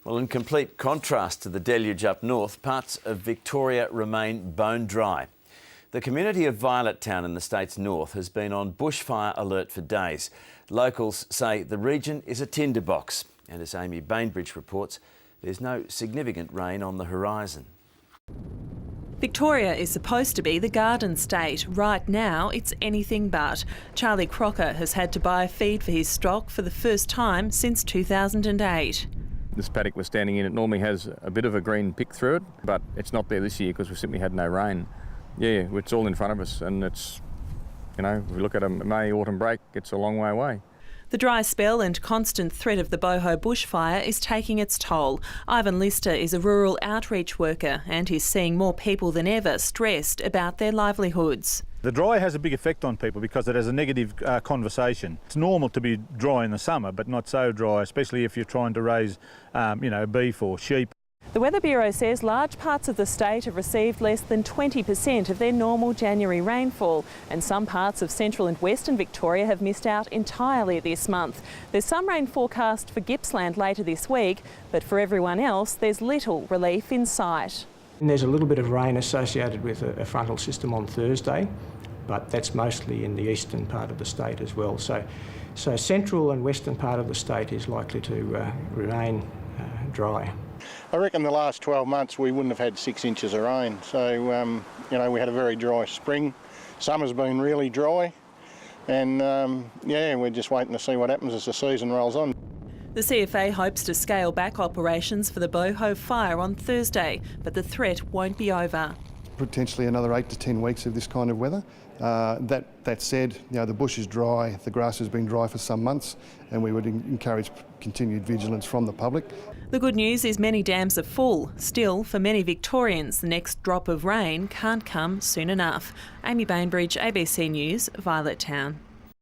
Well, in complete contrast to the deluge up north, parts of Victoria remain bone dry. The community of Violet Town in the state's north has been on bushfire alert for days. Locals say the region is a tinderbox, and as Amy Bainbridge reports, there's no significant rain on the horizon. Victoria is supposed to be the garden state. Right now, it's anything but. Charlie Crocker has had to buy feed for his stock for the first time since 2008. This paddock we're standing in, it normally has a bit of a green pick through it, but it's not there this year because we simply had no rain. Yeah, it's all in front of us, and it's, you know, if we look at a May autumn break, it's a long way away. The dry spell and constant threat of the Boho Bushfire is taking its toll. Ivan Lister is a rural outreach worker and he's seeing more people than ever stressed about their livelihoods. The dry has a big effect on people because it has a negative conversation. It's normal to be dry in the summer, but not so dry, especially if you're trying to raise, beef or sheep. The Weather Bureau says large parts of the state have received less than 20% of their normal January rainfall, and some parts of central and western Victoria have missed out entirely this month. There's some rain forecast for Gippsland later this week, but for everyone else there's little relief in sight. And there's a little bit of rain associated with a frontal system on Thursday, but that's mostly in the eastern part of the state as well. So central and western part of the state is likely to remain dry. I reckon the last 12 months we wouldn't have had 6 inches of rain. So, we had a very dry spring. Summer's been really dry. And, we're just waiting to see what happens as the season rolls on. The CFA hopes to scale back operations for the Boho fire on Thursday, but the threat won't be over. Potentially another 8 to 10 weeks of this kind of weather. That said, the bush is dry, the grass has been dry for some months, and we would encourage continued vigilance from the public. The good news is many dams are full. Still, for many Victorians, the next drop of rain can't come soon enough. Amy Bainbridge, ABC News, Violet Town.